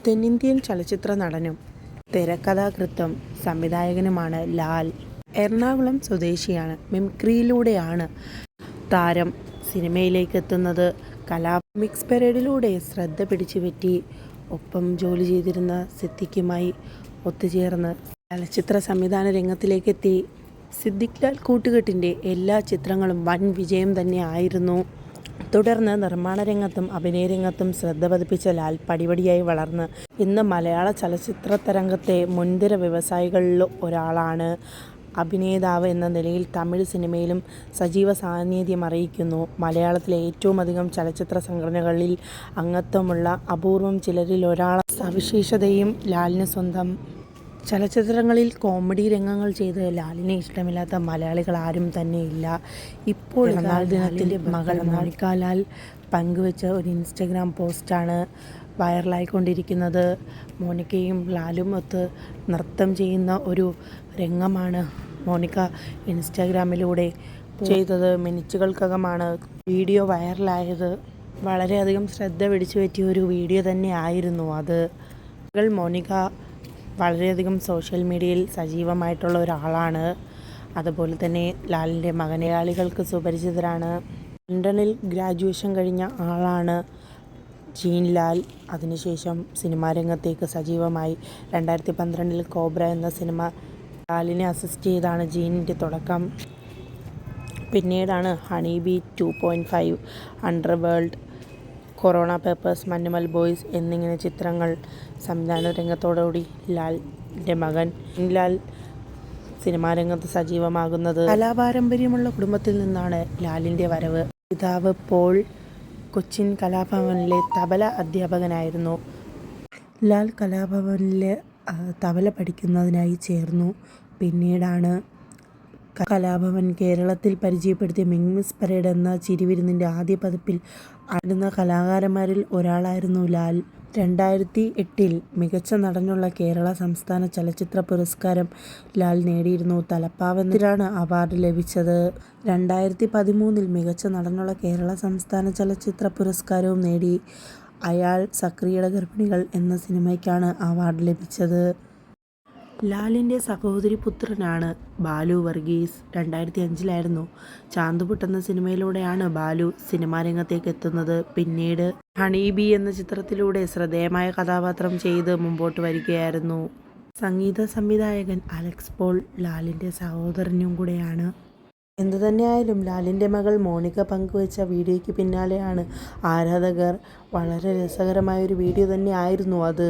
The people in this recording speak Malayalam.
തെന്നിന്ത്യൻ ചലച്ചിത്ര നടനും തിരക്കഥാകൃത്തും സംവിധായകനുമാണ് ലാൽ. എറണാകുളം സ്വദേശിയാണ്. മിമിക്രിയിലൂടെയാണ് താരം സിനിമയിലേക്ക് എത്തുന്നത്. മിക്സ് പരേഡിലൂടെ ശ്രദ്ധ പിടിച്ചുപറ്റി. ഒപ്പം ജോലി ചെയ്തിരുന്ന സിദ്ദിഖുമായി ഒത്തുചേർന്ന് ചലച്ചിത്ര സംവിധാന രംഗത്തിലേക്കെത്തി. സിദ്ദിഖ് ലാൽ കൂട്ടുകെട്ടിൻ്റെ എല്ലാ ചിത്രങ്ങളും വൻ വിജയം തന്നെ ആയിരുന്നു. തുടർന്ന് നിർമ്മാണ രംഗത്തും അഭിനയരംഗത്തും ശ്രദ്ധ പതിപ്പിച്ച ലാൽ പടിപടിയായി വളർന്ന് ഇന്ന് മലയാള ചലച്ചിത്രരംഗത്തെ മുൻനിര വ്യവസായികളിൽ ഒരാളാണ്. അഭിനേതാവ് എന്ന നിലയിൽ തമിഴ് സിനിമയിലും സജീവ സാന്നിധ്യം അറിയിക്കുന്നു. മലയാളത്തിലെ ഏറ്റവും അധികം ചലച്ചിത്ര സംഘടനകളിൽ അംഗത്വമുള്ള അപൂർവം ചിലരിൽ ഒരാളാണ്. സവിശേഷതയും ലാലിന് സ്വന്തം. ചലച്ചിത്രങ്ങളിൽ കോമഡി രംഗങ്ങൾ ചെയ്ത് ലാലിനെ ഇഷ്ടമില്ലാത്ത മലയാളികൾ ആരും തന്നെയില്ല. ഇപ്പോൾ പിറന്നാൾ ദിനത്തിൽ മകൾ മോണിക്ക ലാൽ പങ്കുവെച്ച ഒരു ഇൻസ്റ്റഗ്രാം പോസ്റ്റാണ് വൈറലായിക്കൊണ്ടിരിക്കുന്നത്. മോണിക്കയും ലാലും ഒത്ത് നൃത്തം ചെയ്യുന്ന ഒരു രംഗമാണ് മോണിക്ക ഇൻസ്റ്റഗ്രാമിലൂടെ ചെയ്തത്. മിനിറ്റുകൾക്കകമാണ് വീഡിയോ വൈറലായത്. വളരെയധികം ശ്രദ്ധ പിടിച്ചു പറ്റിയ ഒരു വീഡിയോ തന്നെ ആയിരുന്നു അത്. മകൾ മോണിക്ക വളരെയധികം സോഷ്യൽ മീഡിയയിൽ സജീവമായിട്ടുള്ള ഒരാളാണ്. അതുപോലെ തന്നെ ലാലിൻ്റെ മലയാളികൾക്ക് സുപരിചിതരാണ്. ലണ്ടനിൽ ഗ്രാജുവേഷൻ കഴിഞ്ഞ ആളാണ് ജീൻ ലാൽ. അതിനുശേഷം സിനിമാ രംഗത്തേക്ക് സജീവമായി. 2012 കോബ്ര എന്ന സിനിമ ലാലിനെ അസിസ്റ്റ് ചെയ്താണ് ജീനിൻ്റെ തുടക്കം. പിന്നീടാണ് honey B 2.5, underworld, corona papers, Manjummel boys എന്നിങ്ങനെ ചിത്രങ്ങൾ സംവിധാന രംഗത്തോടുകൂടി ലാലിൻ്റെ മകൻ ജീൻ ലാൽ സിനിമാ രംഗത്ത് സജീവമാകുന്നത്. കലാപാരമ്പര്യമുള്ള കുടുംബത്തിൽ നിന്നാണ് ലാലിൻ്റെ വരവ്. പിതാവ് പോൾ കൊച്ചിൻ കലാഭവനിലെ തബല അധ്യാപകനായിരുന്നു. ലാൽ കലാഭവനിലെ തബല പഠിക്കുന്നതിനായി ചേർന്നു. പിന്നീടാണ് കലാഭവൻ കേരളത്തിൽ പരിചയപ്പെടുത്തിയ മിക്സ് പരേഡ് എന്ന ചിരിവിരുന്നിൻ്റെ ആദ്യ പതിപ്പിൽ ആടുന്ന കലാകാരന്മാരിൽ ഒരാളായിരുന്നു ലാൽ. 2008 മികച്ച നടനുള്ള കേരള സംസ്ഥാന ചലച്ചിത്ര പുരസ്കാരം ലാൽ നേടിയിരുന്നു. തലപ്പാവ് എന്നതിനാണ് അവാർഡ് ലഭിച്ചത്. 2013 മികച്ച നടനുള്ള കേരള സംസ്ഥാന ചലച്ചിത്ര പുരസ്കാരവും നേടി. അയാൾ സക്രിയയുടെ ഗർഭിണികൾ എന്ന സിനിമയ്ക്കാണ് അവാർഡ് ലഭിച്ചത്. ലാലിൻ്റെ സഹോദരി പുത്രനാണ് ബാലു വർഗീസ്. 2005 ചാന്തുപുട്ട് എന്ന സിനിമയിലൂടെയാണ് ബാലു സിനിമാ രംഗത്തേക്ക് എത്തുന്നത്. പിന്നീട് ഹണി ബീ എന്ന ചിത്രത്തിലൂടെ ശ്രദ്ധേയമായ കഥാപാത്രം ചെയ്ത് മുമ്പോട്ട് വരികയായിരുന്നു. സംഗീത സംവിധായകൻ അലക്സ് പോൾ ലാലിൻ്റെ സഹോദരനും കൂടെയാണ്. എന്തുതന്നെയായാലും ലാലിൻ്റെ മകൾ മോണിക്ക പങ്കുവച്ച വീഡിയോയ്ക്ക് പിന്നാലെയാണ് ആരാധകർ. വളരെ രസകരമായൊരു വീഡിയോ തന്നെ ആയിരുന്നു അത്.